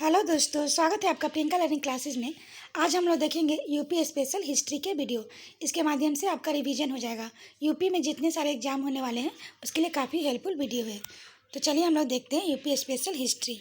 Hello दोस्तों, स्वागत है आपका प्रियंका लर्निंग क्लासेस में। आज हम लोग देखेंगे यूपी स्पेशल हिस्ट्री के वीडियो। इसके माध्यम से आपका रिवीजन हो जाएगा। यूपी में जितने सारे एग्जाम होने वाले हैं उसके लिए काफ़ी हेल्पफुल वीडियो है। तो चलिए हम लोग देखते हैं यूपी स्पेशल हिस्ट्री।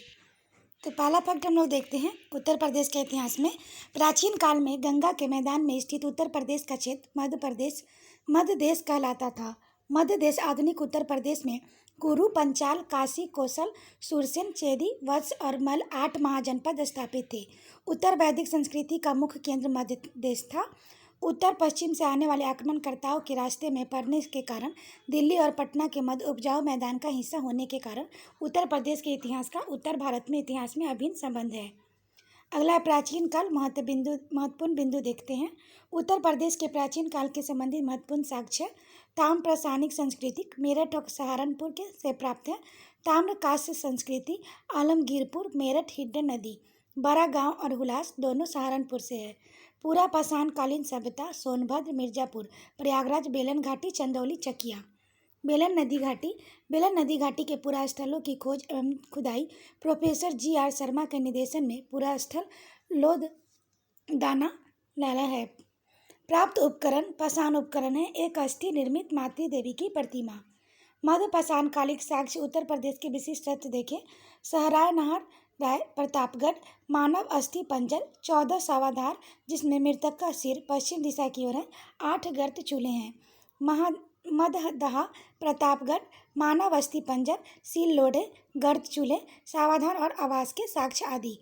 तो पहला फैक्ट हम लोग देखते हैं उत्तर प्रदेश के इतिहास में। प्राचीन काल में गंगा के मैदान में स्थित उत्तर प्रदेश का क्षेत्र मध्य देश कहलाता था। मध्य देश आधुनिक उत्तर प्रदेश में कुरु, पंचाल, काशी, कौशल, सुरसेन, चेदी, वत्स और मल 8 महाजनपद स्थापित थे। उत्तर वैदिक संस्कृति का मुख्य केंद्र मध्य देश था। उत्तर पश्चिम से आने वाले आक्रमणकर्ताओं के रास्ते में पड़ने के कारण दिल्ली और पटना के मध्य उपजाऊ मैदान का हिस्सा होने के कारण उत्तर प्रदेश के इतिहास का उत्तर भारत में इतिहास में अभिन्न संबंध है। अगला प्राचीन काल महत्वपूर्ण बिंदु देखते हैं। उत्तर प्रदेश के प्राचीन काल के संबंधित महत्वपूर्ण साक्ष्य ताम्र प्रसानिक संस्कृति मेरठ और सहारनपुर के से प्राप्त है। ताम्र कांस्य संस्कृति आलमगीरपुर, मेरठ, हिड्डन नदी, बड़ा गांव और हुलास दोनों सहारनपुर से है। पूरा पाषाणकालीन सभ्यता सोनभद्र, मिर्जापुर, प्रयागराज, बेलन घाटी, चंदौली, चकिया। बेलन नदी घाटी के पुरास्थलों की खोज एवं खुदाई प्रोफेसर GR शर्मा के निर्देशन में पुरास्थल लोधदाना लाला है। प्राप्त उपकरण पाषाण उपकरण है। एक अस्थि निर्मित मातृ देवी की प्रतिमा। मध्य पाषाणकालिक साक्ष्य उत्तर प्रदेश के विशिष्ट तथ्य देखें। सहराय नहर, राय, प्रतापगढ़, मानव अस्थि पंजर, 14 सावाधार जिसमें मृतक का सिर पश्चिम दिशा की ओर है। 8 गर्त चूल्हे हैं। मददहा, प्रतापगढ़, मानव अस्थि पंजर, सील लोढ़े, गर्त चूल्हे, सावाधार और आवास के साक्ष्य आदि।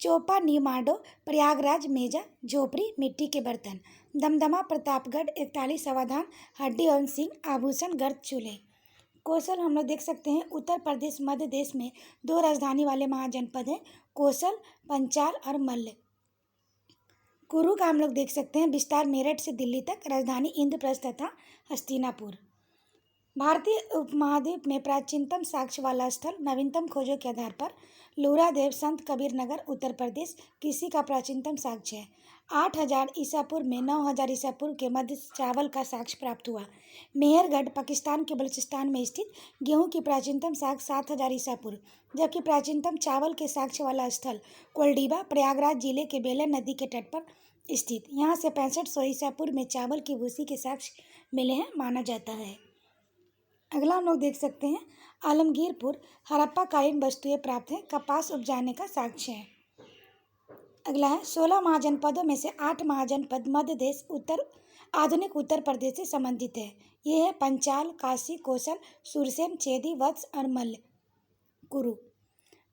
चोपा, नीमाडो, प्रयागराज, मेजा, झोपड़ी, मिट्टी के बर्तन। दमदमा, प्रतापगढ़, 41 सावाधान, हड्डी एवं सिंह, आभूषण, गर्त चूल्हे। कौशल हम लोग देख सकते हैं उत्तर प्रदेश मध्य देश में 2 राजधानी वाले महाजनपद हैं, कौशल, पंचाल और मल्ल। कुरु का हम लोग देख सकते हैं विस्तार मेरठ से दिल्ली तक, राजधानी इंद्रप्रस्थ तथा हस्तिनापुर। भारतीय उपमहाद्वीप में प्राचीनतम साक्ष्य वाला स्थल नवीनतम खोजों के आधार पर लूरादेव, संत कबीर नगर, उत्तर प्रदेश कृषि का प्राचीनतम साक्ष्य है। 8000 ईसा पूर्व में 9000 ईसा पूर्व के मध्य चावल का साक्ष्य प्राप्त हुआ। मेहरगढ़ पाकिस्तान के बलूचिस्तान में स्थित गेहूं की प्राचीनतम साक्ष्य 7000 ईसा पूर्व, जबकि प्राचीनतम चावल के साक्ष्य वाला स्थल कोल्डीबा प्रयागराज जिले के बेलन नदी के तट पर स्थित। यहाँ से 6500 ईसा पूर्व में चावल की भूसी के साक्ष्य मिले हैं माना जाता है। अगला हम लोग देख सकते हैं आलमगीरपुर हड़प्पा कालीन वस्तुएं प्राप्त हैं, कपास उपजाने का साक्ष्य है। अगला है 16 महाजनपदों में से 8 महाजनपद मध्य देश आधुनिक उत्तर प्रदेश से संबंधित है। ये है पंचाल, काशी, कौशल, सुरसेन, चेदी, वत्स और मल्ल। कुरु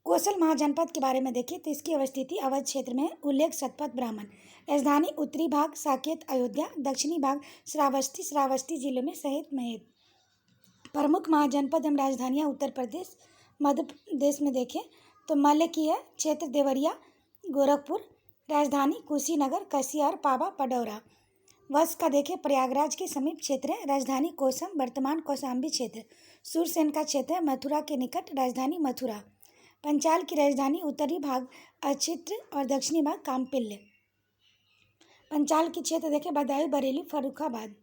कौशल महाजनपद के बारे में देखिए तो इसकी अवस्थिति अवध क्षेत्र में है। उल्लेख सतपथ ब्राह्मण। राजधानी उत्तरी भाग साकेत अयोध्या, दक्षिणी भाग श्रावस्ती जिले में सहित महेत। प्रमुख महाजनपद एवं राजधानियाँ उत्तर प्रदेश मध्य प्रदेश में देखें तो मल्ल की है क्षेत्र देवरिया, गोरखपुर, राजधानी कुशीनगर, कसियार, पावा, पडौरा। वत्स का देखें प्रयागराज के समीप क्षेत्र है, राजधानी कोसम, वर्तमान कौशाम्बी क्षेत्र। सुरसेन का क्षेत्र है मथुरा के निकट, राजधानी मथुरा। पंचाल की राजधानी उत्तरी भाग अचित्र और दक्षिणी भाग कामपिल्य। पंचाल की क्षेत्र देखें बदायूं, बरेली, फर्रुखाबाद।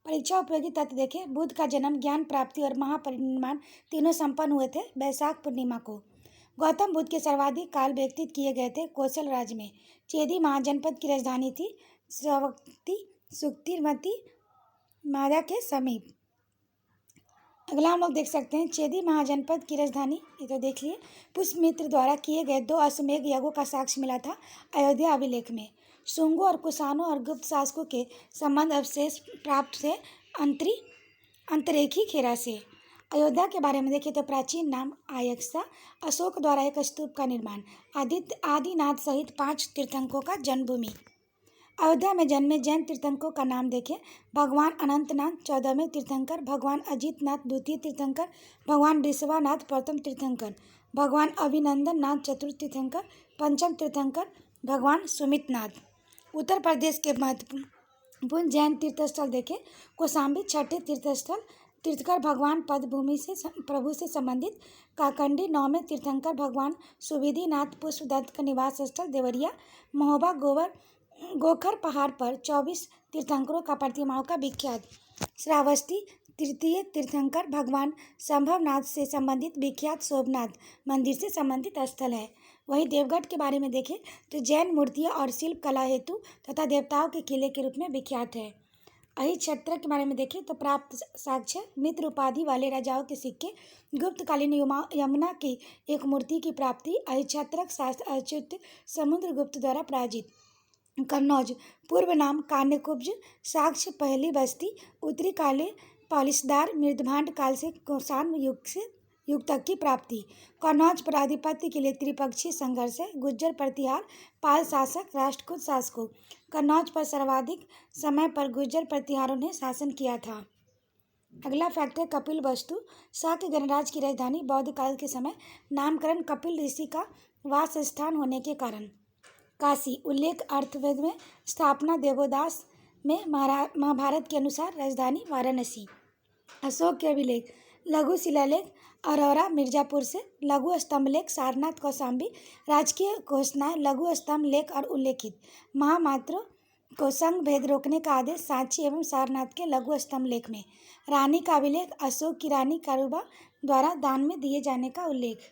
परीक्षा उपयोगी तथ्य देखें बुद्ध का जन्म, ज्ञान प्राप्ति और महापरिनिर्वाण तीनों संपन्न हुए थे वैशाख पूर्णिमा को। गौतम बुद्ध के सर्वाधिक काल व्यतीत किए गए थे कौशल राज्य में। चेदी महाजनपद की राजधानी थी सुक्तिमती मादा के समीप। अगला हम लोग देख सकते हैं चेदी महाजनपद की राजधानी, ये तो देख लिए। पुष्यमित्र द्वारा किए गए 2 अश्वमेध यज्ञों का साक्ष्य मिला था अयोध्या अभिलेख में। शुंगों और कुषाणों और गुप्त शासकों के संबंध अवशेष प्राप्त थे अंतरेखी खेरा से। अयोध्या के बारे में देखें तो प्राचीन नाम आयक्षा, अशोक द्वारा एक स्तूप का निर्माण, आदिनाथ सहित 5 तीर्थंकरों का जन्मभूमि। अयोध्या में जन्मे जैन तीर्थंकरों का नाम देखें भगवान अनंतनाथ 14वें तीर्थंकर, भगवान अजितनाथ 2य तीर्थंकर, भगवान ऋषभानाथ 1म तीर्थंकर, भगवान अभिनंदन नाथ 4th तीर्थंकर, 5म तीर्थंकर भगवान सुमितनाथ। उत्तर प्रदेश के महत्वपूर्ण जैन तीर्थस्थल देखें कौशाम्बी 6ठे तीर्थस्थल, तीर्थकर भगवान पद्मभूमि से प्रभु से संबंधित, काकंडी 9वें तीर्थंकर भगवान सुविधिनाथ पुष्पदत्त का निवास स्थल देवरिया, महोबा गोखर पहाड़ पर 24 तीर्थंकरों का प्रतिमाओं का विख्यात, श्रावस्ती तृतीय तीर्थंकर भगवान संभवनाथ से संबंधित विख्यात सोमनाथ मंदिर से संबंधित स्थल है। वहीं देवगढ़ के बारे में देखें तो जैन मूर्तियां और शिल्प कला हेतु तथा देवताओं के किले के रूप में विख्यात है। अहिच्छत्र के बारे में देखें तो प्राप्त साक्ष्य मित्र उपाधि वाले राजाओं के सिक्के, गुप्तकालीन यमुना की एक मूर्ति की प्राप्ति, अहिच्छत्रक शास्त्र अच्युत समुद्रगुप्त द्वारा पराजित। कन्नौज पूर्व नाम कान्यकुब्ज, साक्ष्य पहली बस्ती, उत्तरी काले पॉलिशदार मृदभांड काल से कौसान युग तक की प्राप्ति। कन्नौज पर आधिपत्य के लिए त्रिपक्षीय संघर्ष है। गुज्जर प्रतिहार, पाल शासक, राष्ट्रकूट शासकों। कन्नौज पर सर्वाधिक समय पर गुज्जर प्रतिहारों ने शासन किया था। अगला फैक्ट है कपिल वस्तु। शाक्य गणराज्य की राजधानी बौद्ध काल के समय नामकरण कपिल ऋषि का वास स्थान होने के कारण। काशी उल्लेख अर्थवेद में, स्थापना देवोदास में, महाभारत के अनुसार राजधानी वाराणसी। अशोक के अभिलेख लघु शिलालेख अरोरा मिर्जापुर से, लघु स्तंभ लेख सारनाथ कौशाम्बी, राजकीय घोषणाएं लघु स्तंभ लेख और उल्लेखित। महामात्र को संघ भेद रोकने का आदेश सांची एवं सारनाथ के लघु स्तंभ लेख में। रानी का अभिलेख अशोक की रानी कारूबा द्वारा दान में दिए जाने का उल्लेख।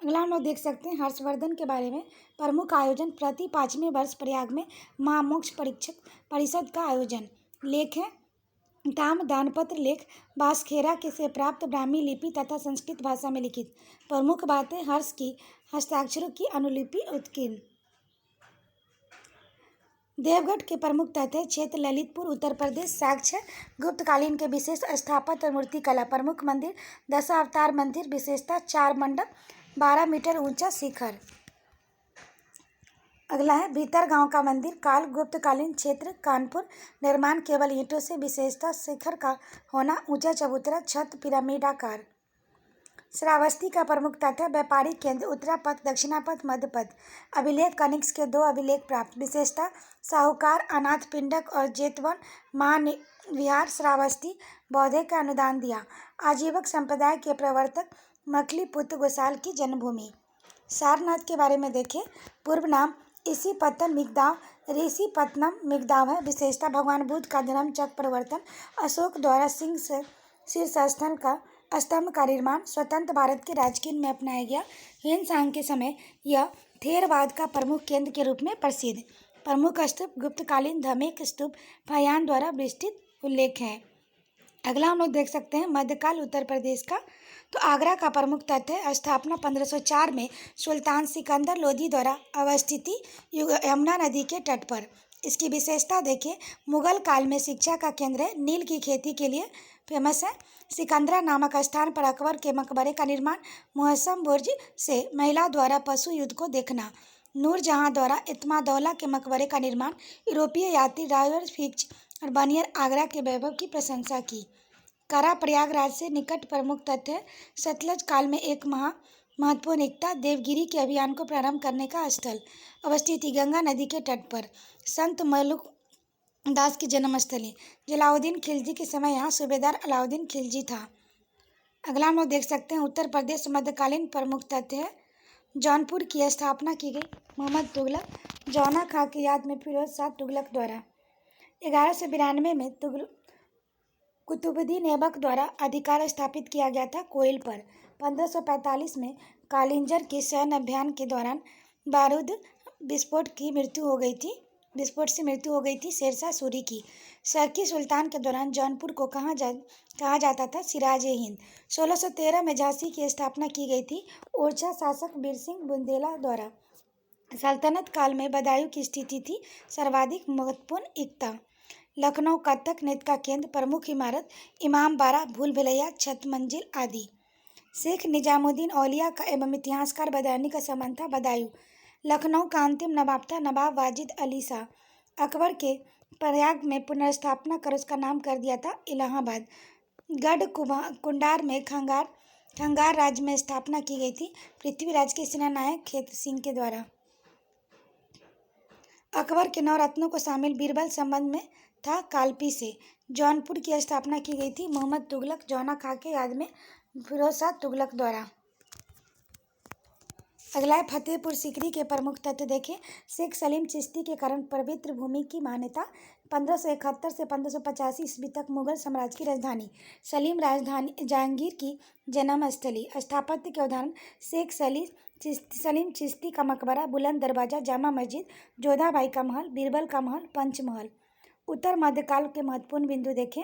अगला हम लोग देख सकते हैं हर्षवर्धन के बारे में। प्रमुख आयोजन प्रति 5वें वर्ष प्रयाग में महामोक्ष परीक्षक परिषद का आयोजन। लेख है दाम दानपत्र लेख बासखेरा के से प्राप्त ब्राह्मी लिपि तथा संस्कृत भाषा में लिखित। प्रमुख बातें हर्ष की हस्ताक्षरों की अनुलिपि उत्कीर्ण। देवगढ़ के प्रमुख तथ्य क्षेत्र ललितपुर उत्तर प्रदेश। साक्ष्य गुप्तकालीन के विशेष स्थापत्य और मूर्ति कला। प्रमुख मंदिर दशावतार मंदिर, विशेषता 4 मंडप, 12 मीटर ऊंचा शिखर। अगला है भीतर गांव का मंदिर काल गुप्तकालीन क्षेत्र कानपुर। निर्माण केवल ईंटों से, विशेषता शिखर का होना, ऊंचा चबूतरा, छत पिरामिडाकार। श्रावस्ती का प्रमुख तथ्य व्यापारिक केंद्र उत्तरा पथ, दक्षिणा पथ, मध्य पथ। अभिलेख कनिष्क के 2 अभिलेख प्राप्त। विशेषता साहूकार अनाथ पिंडक और जेतवन महाविहार। श्रावस्ती बौद्धे का अनुदान दिया। आजीवक संप्रदाय के प्रवर्तक मखलीपुत्र गोसाल की जन्मभूमि। सारनाथ के बारे में देखें पूर्व नाम इसी पत्तन मिगदाव, ऋषि पत्तनम मिगदाव है। विशेषता भगवान बुद्ध का धर्म चक्र परिवर्तन, अशोक द्वारा सिंह से शीर्षस्थल का स्तंभ का निर्माण, स्वतंत्र भारत के राजकीय में अपनाया गया। हिंद सांग के समय यह थेरवाद का प्रमुख केंद्र के रूप में प्रसिद्ध। प्रमुख स्तूप गुप्तकालीन धमेक स्तूप फयान द्वारा विस्तृत उल्लेख है। अगला हम लोग देख सकते हैं मध्यकाल उत्तर प्रदेश का। तो आगरा का प्रमुख तथ्य है स्थापना 1504 में सुल्तान सिकंदर लोधी द्वारा अवस्थिति यमुना नदी के तट पर। इसकी विशेषता देखें मुगल काल में शिक्षा का केंद्र है। नील की खेती के लिए फेमस है। सिकंदरा नामक स्थान पर अकबर के मकबरे का निर्माण, मुहस्सम बुर्ज से महिला द्वारा पशु युद्ध को देखना, नूरजहां द्वारा इत्मादौला के मकबरे का निर्माण, यूरोपीय यात्री रॉबर्ट फिच और बनियर आगरा के वैभव की प्रशंसा की। करा प्रयागराज से निकट प्रमुख तथ्य है सतलज काल में एक महत्वपूर्ण एकता देवगिरी के अभियान को प्रारंभ करने का स्थल। अवस्थिति गंगा नदी के तट पर। संत मलुक दास की जन्मस्थली। जलाउद्दीन खिलजी के समय यहाँ सूबेदार अलाउद्दीन खिलजी था। अगला हम लोग देख सकते हैं उत्तर प्रदेश मध्यकालीन प्रमुख तथ्य है जौनपुर की स्थापना की गई मोहम्मद तुगलक जौना खां की याद में फिरोज शाह तुगलक द्वारा। 1192 में कुतुबुद्दीन ऐबक द्वारा अधिकार स्थापित किया गया था कोयल पर। 1545 में कालिंजर के सैन्य अभियान के दौरान बारूद विस्फोट से मृत्यु हो गई थी शेरशाह सूरी की। सरकी सुल्तान के दौरान जौनपुर को कहा जाता था सिराज हिंद। 1613 में झांसी की स्थापना की गई थी ओरछा शासक बीरसिंह बुंदेला द्वारा। सल्तनत काल में बदायूं की स्थिति थी सर्वाधिक महत्वपूर्ण एकता। लखनऊ कथक नृत्य का केंद्र, प्रमुख इमारत इमाम बाड़ा, भूल भुलैया, छत मंजिल आदि। शेख निजामुद्दीन औलिया का एवं इतिहासकार बदायूंनी का संबंध था। बदायूं लखनऊ का अंतिम नवाब था नवाब वाजिद अली शाह। अकबर के प्रयाग में पुनर्स्थापना कर उसका नाम कर दिया था इलाहाबाद। गढ़ कुंडार में खंगार राज्य में स्थापना की गई थी पृथ्वीराज के सेनानायक खेत सिंह के द्वारा। अकबर के 9 रत्नों को शामिल बीरबल संबंध में था कालपी से। जौनपुर की स्थापना की गई थी मोहम्मद तुगलक जौना खां के याद में फिरोज शाह तुगलक द्वारा। अगला है फतेहपुर सीकरी के प्रमुख तथ्य देखें शेख सलीम चिश्ती के कारण पवित्र भूमि की मान्यता, 1571 से 1585 ईस्वी तक मुगल साम्राज्य की राजधानी। सलीम राजधानी जहांगीर की जन्मस्थली। स्थापत्य के उदाहरण शेख सलीम चिश्ती का मकबरा, बुलंद दरवाजा, जामा मस्जिद, जोधाबाई का महल, बीरबल का महल, पंचमहल। उत्तर मध्यकाल के महत्वपूर्ण बिंदु देखें।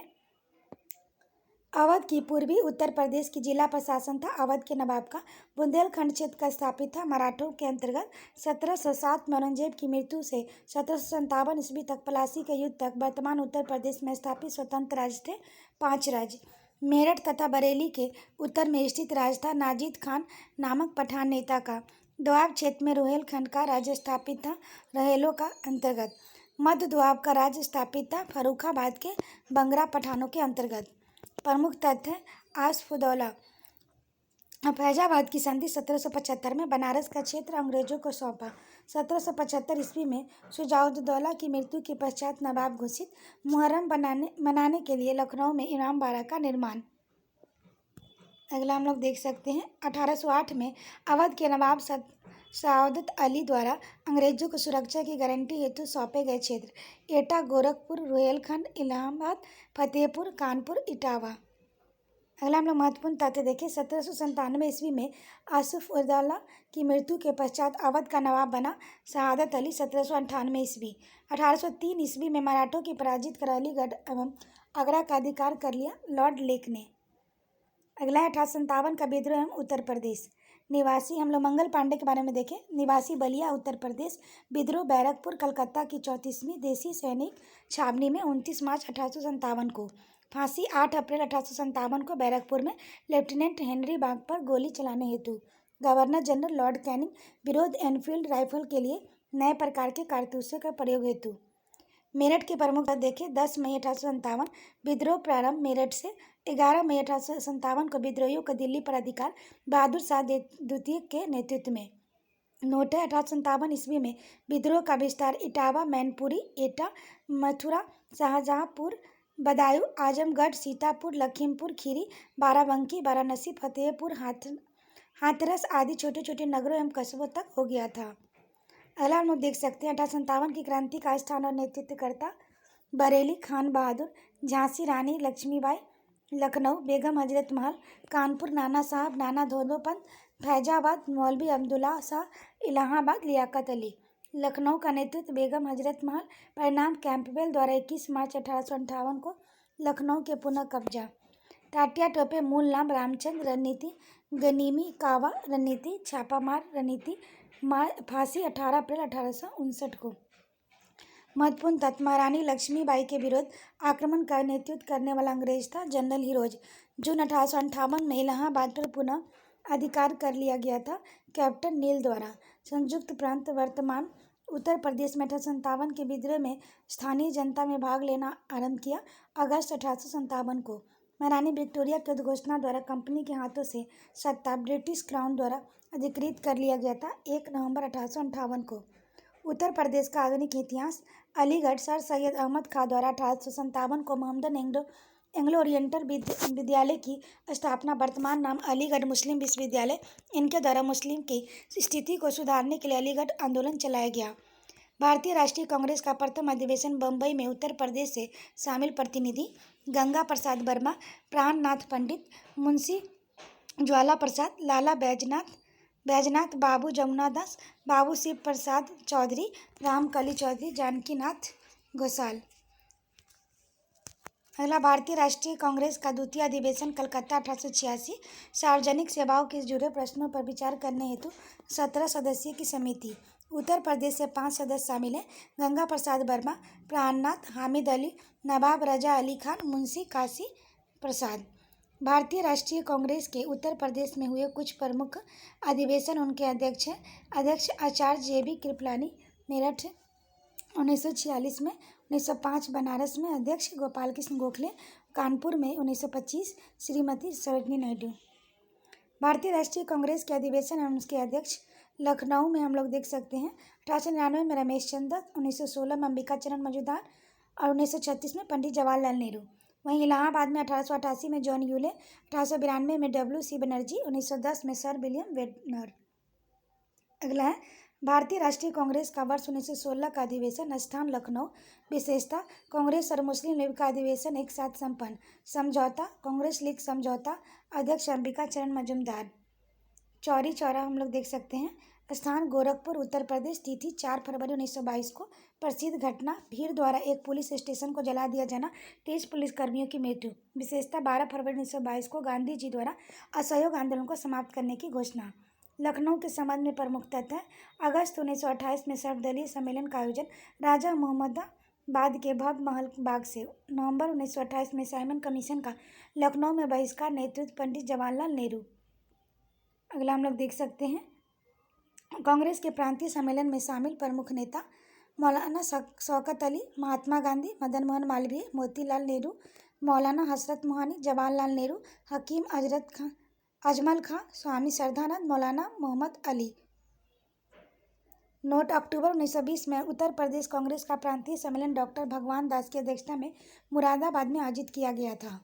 अवध की पूर्वी उत्तर प्रदेश की जिला प्रशासन था। अवध के नवाब का बुंदेलखंड क्षेत्र का स्थापित था मराठों के अंतर्गत। 1707 में औरंगजेब की मृत्यु से 1757 ईस्वी तक प्लासी के युद्ध तक वर्तमान उत्तर प्रदेश में स्थापित स्वतंत्र राज्य थे 5 राज्य। मेरठ तथा बरेली के उत्तर में स्थित राज था नाजिद खान नामक पठान नेता का। दोआब क्षेत्र में रुहेलखंड का राज्य स्थापित था रहेलों का अंतर्गत। मध्य दोआब का राज्य स्थापित था फर्रुखाबाद के बंगरा पठानों के अंतर्गत। प्रमुख तथ्य आसफउद्दौला। फैजाबाद की संधि 1775 में बनारस का क्षेत्र अंग्रेजों को सौंपा। 1775 ईस्वी में शुजाउद्दौला की मृत्यु के पश्चात नवाब घोषित। मुहर्रम मनाने के लिए लखनऊ में इमाम बाड़ा का निर्माण। अगला हम लोग देख सकते हैं 1808 में अवध के नवाब सआदत अली द्वारा अंग्रेजों को सुरक्षा की गारंटी हेतु सौंपे गए क्षेत्र एटा, गोरखपुर, रुहेलखंड, इलाहाबाद, फतेहपुर, कानपुर, इटावा। अगला हम लोग महत्वपूर्ण तथ्य देखें। 1797 ईस्वी में आसफउद्दौला की मृत्यु के पश्चात अवध का नवाब बना सआदत अली। 1798 ईस्वी 1803 ईस्वी में मराठों की पराजित कर अलीगढ़ एवं आगरा का अधिकार कर लिया लॉर्ड लेक ने। अगला है 1857 का विद्रोह एवं उत्तर प्रदेश। निवासी हम लोग मंगल पांडे के बारे में देखें। निवासी बलिया उत्तर प्रदेश। विद्रोह बैरकपुर कलकत्ता की 34वीं देसी सैनिक छावनी में 29 मार्च 1857 को। फांसी 8 अप्रैल 1857 को बैरकपुर में लेफ्टिनेंट हेनरी बाग पर गोली चलाने हेतु। गवर्नर जनरल लॉर्ड कैनिंग विरोध एनफील्ड राइफल के लिए नए प्रकार के कारतूसों का प्रयोग हेतु। मेरठ के प्रमुख देखें। 10 मई 1857 विद्रोह प्रारंभ मेरठ से। 11 मई 1857 को विद्रोहियों का दिल्ली पर अधिकार बहादुर शाह द्वितीय के नेतृत्व में। नोट है 1857 ईस्वी में विद्रोह का विस्तार इटावा, मैनपुरी, एटा, मथुरा, शाहजहांपुर, बदायूं, आजमगढ़, सीतापुर, लखीमपुर खीरी, बाराबंकी, वाराणसी, फतेहपुर, हाथरस आदि छोटे छोटे नगरों एवं कस्बों तक हो गया था। अगला हम लोग देख सकते हैं 1857 की क्रांति का स्थान और नेतृत्वकर्ता। बरेली खान बहादुर, झांसी रानी लक्ष्मीबाई, लखनऊ बेगम हजरत महल, कानपुर नाना साहब नाना धोंदोपंत, फैजाबाद मौलवी अब्दुल्ला शाह, इलाहाबाद लियाकत अली। लखनऊ का नेतृत्व बेगम हजरत महल। परिणाम कैंपबेल द्वारा 21 मार्च 1858 को लखनऊ के पुनः कब्जा। टाटिया टोपे मूल नाम रामचंद्र। रणनीति गनीमी कावा रणनीति, छापामार रणनीति, फांसी 18 अप्रैल 1859 को। महत्वपूर्ण तथ्य महारानी लक्ष्मीबाई के विरुद्ध आक्रमण का नेतृत्व करने वाला अंग्रेज था जनरल हिरोज। जून 1858 में इलाहाबाद पर पुनः अधिकार कर लिया गया था कैप्टन नील द्वारा। संयुक्त प्रांत वर्तमान उत्तर प्रदेश में 1857 के विद्रोह में स्थानीय जनता में भाग लेना आरंभ किया। अगस्त 1857 को महारानी विक्टोरिया के उद्घोषणा द्वारा कंपनी के हाथों से सत्ता ब्रिटिश क्राउन द्वारा अधिकृत कर लिया गया था 1 नवंबर 1858 को। उत्तर प्रदेश का आधुनिक इतिहास। अलीगढ़ सर सैयद अहमद खां द्वारा 1857 को मोहम्मदन एंग्लो ओरिएंटल विद्यालय की स्थापना। वर्तमान नाम अलीगढ़ मुस्लिम विश्वविद्यालय। इनके द्वारा मुस्लिम की स्थिति को सुधारने के लिए अलीगढ़ आंदोलन चलाया गया। भारतीय राष्ट्रीय कांग्रेस का प्रथम अधिवेशन बम्बई में उत्तर प्रदेश से शामिल प्रतिनिधि गंगा प्रसाद वर्मा, प्राणनाथ पंडित, मुंशी ज्वाला प्रसाद, लाला बैजनाथ, बाबू जमुना दास, बाबू शिव प्रसाद चौधरी, रामकली चौधरी, जानकीनाथ घोषाल। अगला भारतीय राष्ट्रीय कांग्रेस का द्वितीय अधिवेशन कलकत्ता 1886। सार्वजनिक सेवाओं के जुड़े प्रश्नों पर विचार करने हेतु 17 सदस्यीय की समिति। उत्तर प्रदेश से 5 सदस्य शामिल हैं। गंगा प्रसाद वर्मा, प्राणनाथ, हामिद अली, नवाब रजा अली खान, मुंशी काशी प्रसाद। भारतीय राष्ट्रीय कांग्रेस के उत्तर प्रदेश में हुए कुछ प्रमुख अधिवेशन उनके अध्यक्ष हैं। अध्यक्ष आचार्य JB कृपलानी, मेरठ 1946 में। 1905 बनारस में अध्यक्ष गोपाल कृष्ण गोखले, कानपुर में 1925 श्रीमती सरोजिनी नायडू। भारतीय राष्ट्रीय कांग्रेस के अधिवेशन एवं उसके अध्यक्ष लखनऊ में हम लोग देख सकते हैं। 1899 में रमेश चंद्र, 1916 में अंबिका चरण मजूमदार और 1936 में पंडित जवाहरलाल नेहरू। वहीं इलाहाबाद में 1888 में जॉन यूले, 1892 में WC बनर्जी, 1910 में सर विलियम वेडनर। अगला है भारतीय राष्ट्रीय कांग्रेस का वर्ष 1916 का अधिवेशन, स्थान लखनऊ। विशेषता, कांग्रेस और मुस्लिम लीग का अधिवेशन एक साथ संपन्न। समझौता, कांग्रेस लीग समझौता। अध्यक्ष अंबिका चरण मजूमदार। चौरी चौरा हम लोग देख सकते हैं। स्थान गोरखपुर, उत्तर प्रदेश। तिथि 4 फरवरी 1922 को। प्रसिद्ध घटना, भीड़ द्वारा एक पुलिस स्टेशन को जला दिया जाना, 23 पुलिसकर्मियों की मृत्यु। विशेषता, 12 फरवरी 1922 को गांधी जी द्वारा असहयोग आंदोलन को समाप्त करने की घोषणा। लखनऊ के संबंध में प्रमुख तथ्य। अगस्त 1928 में सर्वदलीय सम्मेलन का आयोजन राजा मोहम्मदाबाद के भव्य महल बाग से। नवंबर 1928 में साइमन कमीशन का लखनऊ में बहिष्कार, नेतृत्व पंडित जवाहरलाल नेहरू। अगला हम लोग देख सकते हैं, कांग्रेस के प्रांतीय सम्मेलन में शामिल प्रमुख नेता। मौलाना शौकत अली, महात्मा गांधी, मदन मोहन मालवीय, मोतीलाल नेहरू, मौलाना हसरत मोहानी, जवाहरलाल नेहरू, हकीम अजमल खां, स्वामी श्रद्धानंद, मौलाना मोहम्मद अली। नोट, अक्टूबर 1920 में उत्तर प्रदेश कांग्रेस का प्रांतीय सम्मेलन डॉक्टर भगवान दास की अध्यक्षता में मुरादाबाद में आयोजित किया गया था।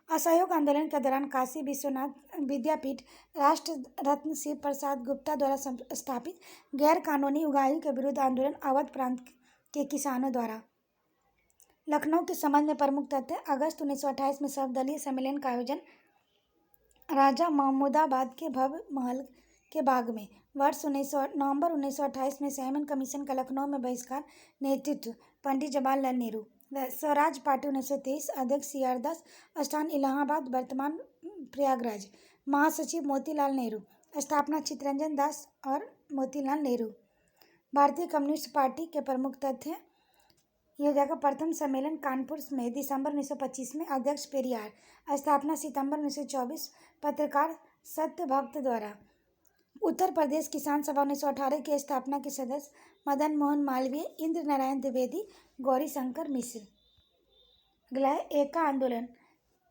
असहयोग आंदोलन के दौरान काशी विश्वनाथ विद्यापीठ, राष्ट्र रत्न शिव प्रसाद गुप्ता द्वारा स्थापित गैर कानूनी उगाही के विरुद्ध आंदोलन, अवध प्रांत के किसानों द्वारा। लखनऊ के संबंध में प्रमुख तथ्य। अगस्त 1928 में सर्वदलीय सम्मेलन का आयोजन राजा महमूदाबाद के भव्य महल के बाग में। नवंबर 1928 में साइमन कमीशन का लखनऊ में बहिष्कार, नेतृत्व पंडित जवाहरलाल नेहरू। स्वराज पार्टी 1923, अध्यक्ष CR दास, स्थान इलाहाबाद, वर्तमान प्रयागराज। महासचिव मोतीलाल नेहरू, स्थापना चित्तरंजन दास और मोतीलाल नेहरू। भारतीय कम्युनिस्ट पार्टी के प्रमुख तथ्य। यह जगह प्रथम सम्मेलन कानपुर में दिसंबर 1925 में, अध्यक्ष पेरियार, स्थापना सितंबर 1924, पत्रकार सत्यभक्त द्वारा। उत्तर प्रदेश किसान सभा 1918 की स्थापना के सदस्य मदन मोहन मालवीय, इंद्र नारायण द्विवेदी, गौरी शंकर मिश्र। अगला है एका आंदोलन।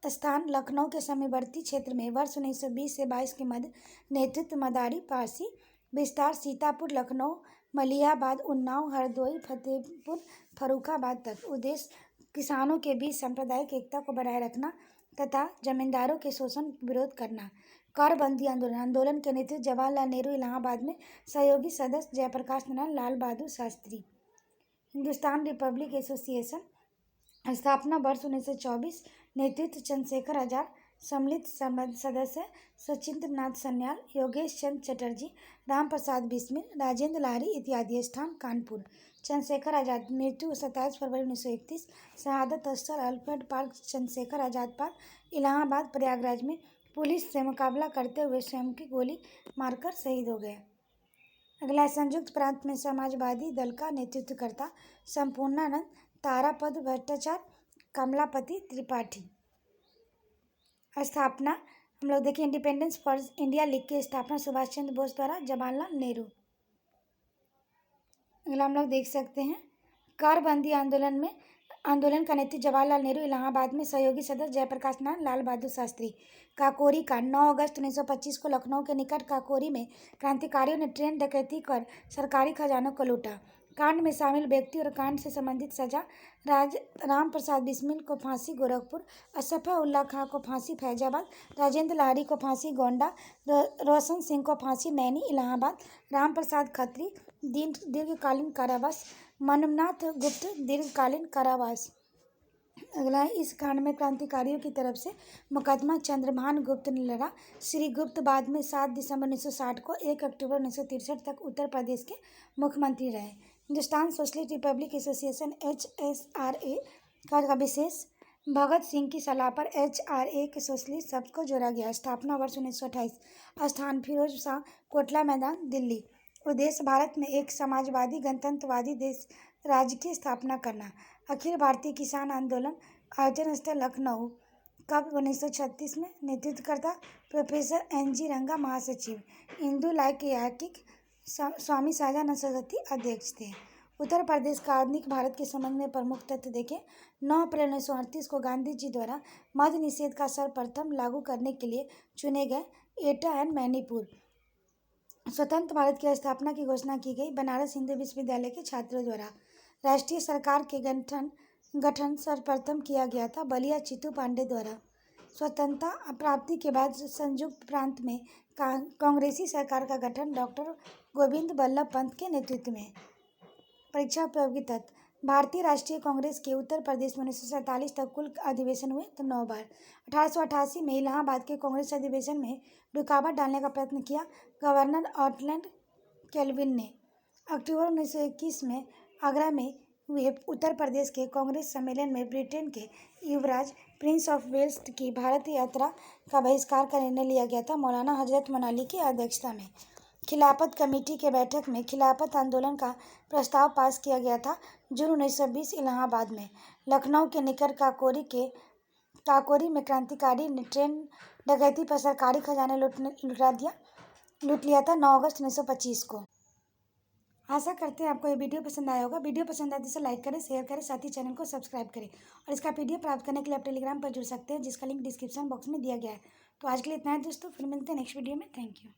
स्थान लखनऊ के समीपवर्ती क्षेत्र में, वर्ष 1920 से 22 के मध्य, नेतृत्व मदारी पारसी, विस्तार सीतापुर, लखनऊ, मलिहाबाद, उन्नाव, हरदोई, फतेहपुर, फर्रुखाबाद तक। उद्देश्य, किसानों के बीच सांप्रदायिक एकता को बनाए रखना तथा जमींदारों के शोषण विरोध करना। करबंदी आंदोलन। आंदोलन के नेतृत्व जवाहरलाल नेहरू, इलाहाबाद में। सहयोगी सदस्य जयप्रकाश नारायण, लाल बहादुर शास्त्री। हिंदुस्तान रिपब्लिक एसोसिएशन, स्थापना वर्ष 1924, नेतृत्व चंद्रशेखर आजाद, सम्मिलित सदस्य सचिंद्र नाथ सन्याल, योगेश चंद्र चटर्जी, राम प्रसाद बिस्मिल, राजेंद्र लाहिड़ी इत्यादि। स्थान कानपुर। चंद्रशेखर आजाद, मृत्यु 27 फरवरी 1931, शहादत स्थल Alfred park, Chandrashekhar Azad park, Allahabad. Prayagraj में पुलिस से मुकाबला करते हुए स्वयं की गोली मारकर शहीद हो गए। अगला, संयुक्त प्रांत में समाजवादी दल का नेतृत्वकर्ता संपूर्णानंद, तारापद भट्टाचार्य, कमलापति त्रिपाठी। स्थापना हम लोग देखें, इंडिपेंडेंस फॉर इंडिया लीग की स्थापना सुभाष चंद्र बोस द्वारा, जवाहरलाल नेहरू। अगला हम लोग देख सकते हैं, करबंदी आंदोलन का नेतृत्व जवाहरलाल नेहरू, इलाहाबाद में। सहयोगी सदस्य जयप्रकाश नारायण, लाल बहादुर शास्त्री। काकोरी कांड। 9 अगस्त 1925 को लखनऊ के निकट काकोरी में क्रांतिकारियों ने ट्रेन डकैती कर सरकारी खजानों को लूटा। कांड में शामिल व्यक्ति और कांड से संबंधित सजा। राम प्रसाद बिस्मिल को फांसी गोरखपुर, असफा उल्ला खां को फांसी फैजाबाद, राजेंद्र लाहिड़ी को फांसी गोंडा, रोशन सिंह को फांसी नैनी, इलाहाबाद, राम प्रसाद खत्री दीर्घकालीन कारावास, मनमनाथ गुप्त दीर्घकालीन कारावास। अगला है, इस कांड में क्रांतिकारियों की तरफ से मुकदमा चंद्रभान गुप्त ने लड़ा। श्री गुप्त बाद में 7 दिसंबर 1960 को 1 अक्टूबर 1963 तक उत्तर प्रदेश के मुख्यमंत्री रहे। Hindustan socialist Republic association HSRA का विशेष, भगत सिंह की सलाह पर HRA के सोशलिस्ट शब्द को जोड़ा गया। स्थापना वर्ष 1928, स्थान फिरोज शाह कोटला मैदान, दिल्ली। उद्देश्य, भारत में एक समाजवादी गणतंत्रवादी देश राज्य की स्थापना करना। अखिल भारतीय किसान आंदोलन, आयोजन स्थल लखनऊ, कब 1936 में। नेतृत्वकर्ता प्रोफेसर NG रंगा, महासचिव। इंदु लाइक याकिक, स्वामी सहजानंद सरस्वती अध्यक्ष थे। उत्तर प्रदेश का आधुनिक भारत के संबंध में प्रमुख तथ्य देखें। 9 अप्रैल 1938 को गांधी जी द्वारा मद्य निषेध का सर्वप्रथम लागू करने के लिए चुने गए एटा एंड मणिपुर। स्वतंत्र भारत की स्थापना की घोषणा की गई बनारस हिंदू विश्वविद्यालय के छात्रों द्वारा। राष्ट्रीय सरकार के गठन सर्वप्रथम किया गया था बलिया चित्तू पांडे द्वारा। स्वतंत्रता प्राप्ति के बाद संयुक्त प्रांत में कांग्रेसी सरकार का गठन डॉक्टर गोविंद बल्लभ पंत के नेतृत्व में। परीक्षा उपयोगी तत्व। भारतीय राष्ट्रीय कांग्रेस के उत्तर प्रदेश में 1947 तक कुल अधिवेशन हुए तो 9 बार। 1888 में इलाहाबाद के कांग्रेस अधिवेशन में रुकावट डालने का प्रयत्न किया गवर्नर ऑकलैंड कैल्विन ने। अक्टूबर 1921 में आगरा में हुए उत्तर प्रदेश के कांग्रेस सम्मेलन में ब्रिटेन के युवराज प्रिंस ऑफ वेल्स की भारत यात्रा का बहिष्कार का निर्णय लिया गया था मौलाना हजरत मोहम्मद की अध्यक्षता में। खिलाफत कमेटी के बैठक में खिलाफत आंदोलन का प्रस्ताव पास किया गया था जून 1920 इलाहाबाद में। लखनऊ के निकट काकोरी में क्रांतिकारी ने ट्रेन डकैती पर सरकारी खजाना लूट लिया था 9 अगस्त 1925 को। आशा करते हैं आपको ये वीडियो पसंद आया होगा। वीडियो पसंद आए तो इसे लाइक करें, शेयर करें, साथ ही चैनल को सब्सक्राइब करें और इसका पीडीएफ प्राप्त करने के लिए आप टेलीग्राम पर जुड़ सकते हैं जिसका लिंक डिस्क्रिप्शन बॉक्स में दिया गया है। तो आज के लिए इतना है दोस्तों, फिर मिलते हैं नेक्स्ट वीडियो में। Thank you.